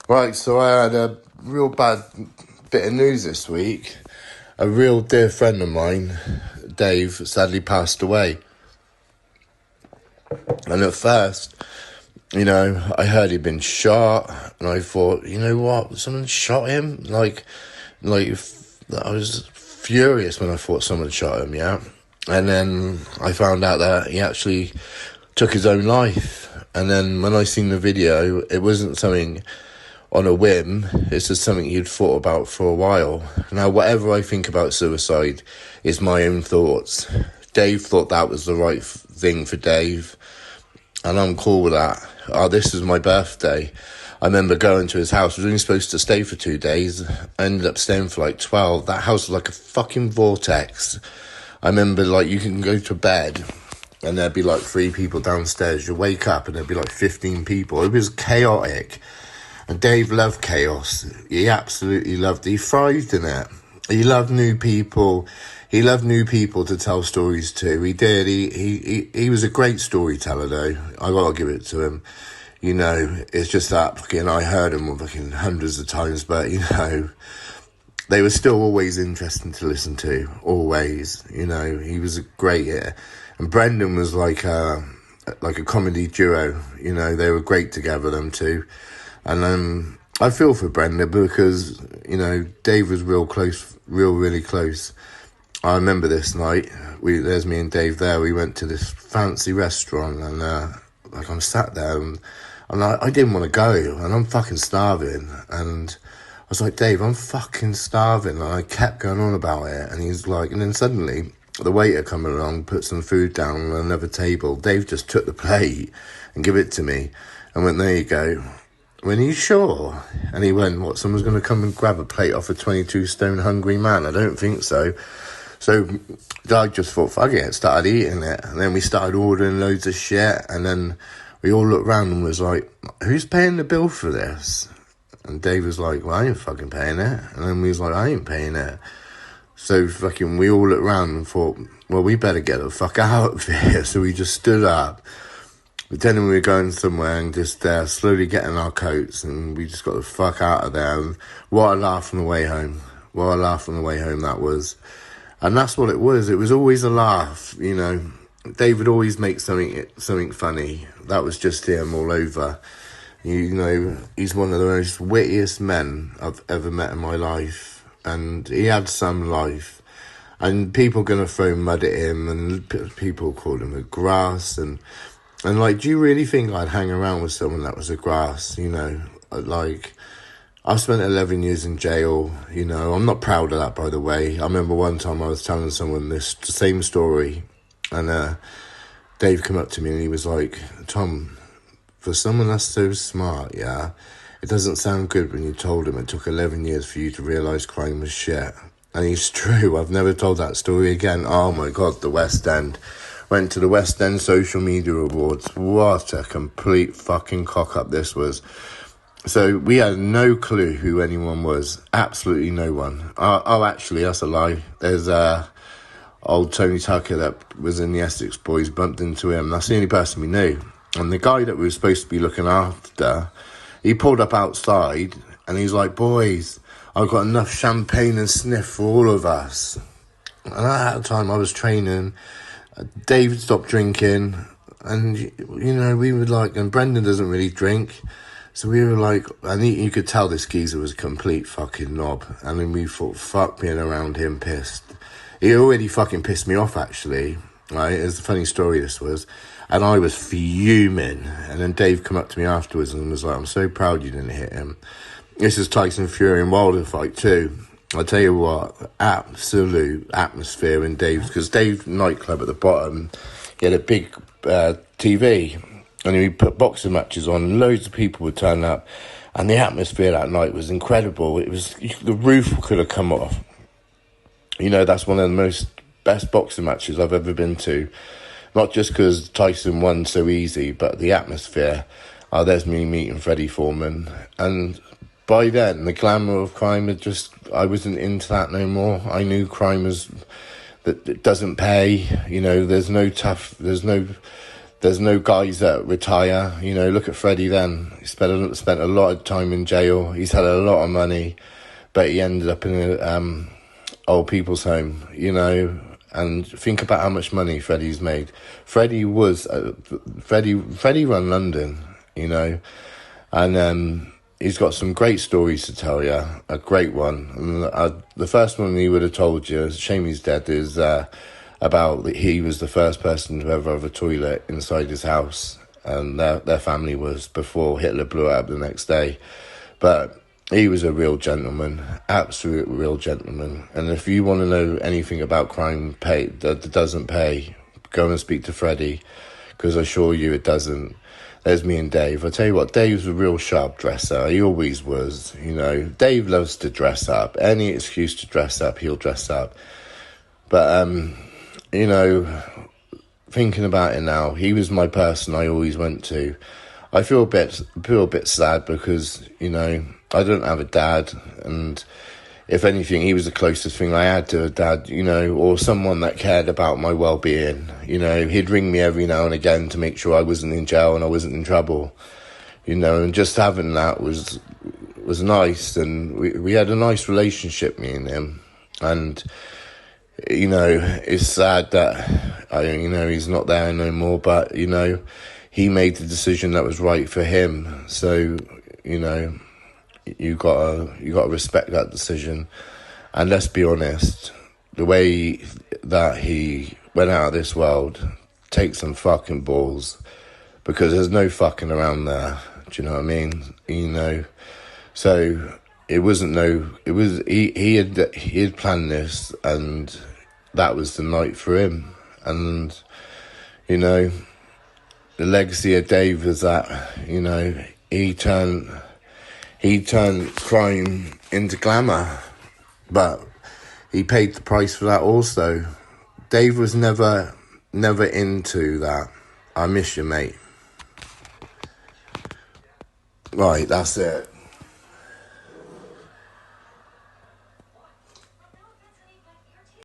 Right, so I had a real bad bit of news this week. A real dear friend of mine, Dave, sadly passed away. And at first, I heard he'd been shot, and I thought, you know what, someone shot him? Like, I was furious when I thought someone shot him, yeah? And then I found out that he actually took his own life. And then when I seen the video, it wasn't something on a whim, it's just something you'd thought about for a while. Now, whatever I think about suicide is my own thoughts. Dave thought that was the right thing for Dave, and I'm cool with that. This was my birthday. I remember going to his house. I was only supposed to stay for 2 days. I ended up staying for 12. That house was like a fucking vortex. I remember, you can go to bed and there'd be 3 people downstairs. You wake up and there'd be 15 people. It was chaotic. And Dave loved chaos. He absolutely loved it. He thrived in it. He loved new people. He loved new people to tell stories to. He did. He was a great storyteller, though. I gotta give it to him. It's just that I heard him hundreds of times, but they were still always interesting to listen to. Always. He was a great hit. And Brendan was like a comedy duo. They were great together, them two. And I feel for Brendan because, Dave was really close. I remember this night, there's me and Dave there, we went to this fancy restaurant and I'm sat there and I didn't want to go and I'm fucking starving. And I was like, Dave, I'm fucking starving. And I kept going on about it. And he's like, and then suddenly the waiter coming along, put some food down on another table. Dave just took the plate and gave it to me and went, there you go. When are you sure? And he went, what, someone's going to come and grab a plate off a 22-stone hungry man? I don't think so. So I just thought, fuck it, started eating it. And then we started ordering loads of shit. And then we all looked around and was like, who's paying the bill for this? And Dave was like, well, I ain't fucking paying it. And then we was like, I ain't paying it. So we all looked around and thought, well, we better get the fuck out of here. So we just stood up. Pretending we were going somewhere and just slowly getting our coats, and we just got the fuck out of there. And what a laugh on the way home. What a laugh on the way home that was. And that's what it was. It was always a laugh, Dave would always make something funny. That was just him all over. He's one of the most wittiest men I've ever met in my life. And he had some life. And people going to throw mud at him, and people called him a grass, and do you really think I'd hang around with someone that was a grass? I spent 11 years in jail, I'm not proud of that, by the way. I remember one time I was telling someone the same story, and Dave came up to me and he was like, Tom, for someone that's so smart, yeah, it doesn't sound good when you told him it took 11 years for you to realise crime was shit. And it's true, I've never told that story again. Oh my God, the West End. Went to the West End Social Media Awards. What a complete fucking cock-up this was. So we had no clue who anyone was. Absolutely no one. Oh, actually, that's a lie. There's old Tony Tucker that was in the Essex Boys, bumped into him. That's the only person we knew. And the guy that we were supposed to be looking after, he pulled up outside and he's like, boys, I've got enough champagne and sniff for all of us. And at that time I was training. Dave stopped drinking, and we were like, and Brendan doesn't really drink, so we were like, and you could tell this geezer was a complete fucking knob. And then we thought, fuck being around him, pissed. He already fucking pissed me off, actually, right? It's a funny story, this was, and I was fuming. And then Dave come up to me afterwards and was like, I'm so proud you didn't hit him. This is Tyson Fury and Wilder fight too. I'll tell you what, absolute atmosphere in Dave's, because Dave's nightclub at the bottom, he had a big TV, and he put boxing matches on, loads of people would turn up, and the atmosphere that night was incredible. It was, the roof could have come off. That's one of the best boxing matches I've ever been to, not just because Tyson won so easy, but the atmosphere. There's me meeting Freddy Foreman, and by then, the glamour of crime had I wasn't into that no more. I knew crime was, that it doesn't pay, there's no There's no guys that retire. You know, look at Freddy then. He spent a lot of time in jail. He's had a lot of money, but he ended up in a old people's home, you know. And think about how much money Freddy's made. Freddy run London, you know. And he's got some great stories to tell you. A great one. And the first one he would have told you, it's a shame he's dead, is about he was the first person to ever have a toilet inside his house, and their family was, before Hitler blew it up the next day. But he was a real gentleman, absolute real gentleman. And if you want to know anything about crime that doesn't pay, go and speak to Freddy, because I assure you it doesn't. There's me and Dave. I tell you what, Dave's a real sharp dresser. He always was, you know. Dave loves to dress up. Any excuse to dress up, he'll dress up. But you know, thinking about it now, he was my person I always went to. I feel a bit sad because, you know, I don't have a dad, and if anything, he was the closest thing I had to a dad, you know, or someone that cared about my well-being. You know, he'd ring me every now and again to make sure I wasn't in jail and I wasn't in trouble, you know, and just having that was nice, and we had a nice relationship, me and him. And you know, it's sad that, you know, he's not there no more, but, you know, he made the decision that was right for him. So, you know, you gotta respect that decision. And let's be honest, the way that he went out of this world takes some fucking balls, because there's no fucking around there. Do you know what I mean? You know, so he had planned this, and that was the night for him. And, you know, the legacy of Dave is that, you know, he turned crime into glamour, but he paid the price for that also. Dave was never into that. I miss you, mate. Right, that's it.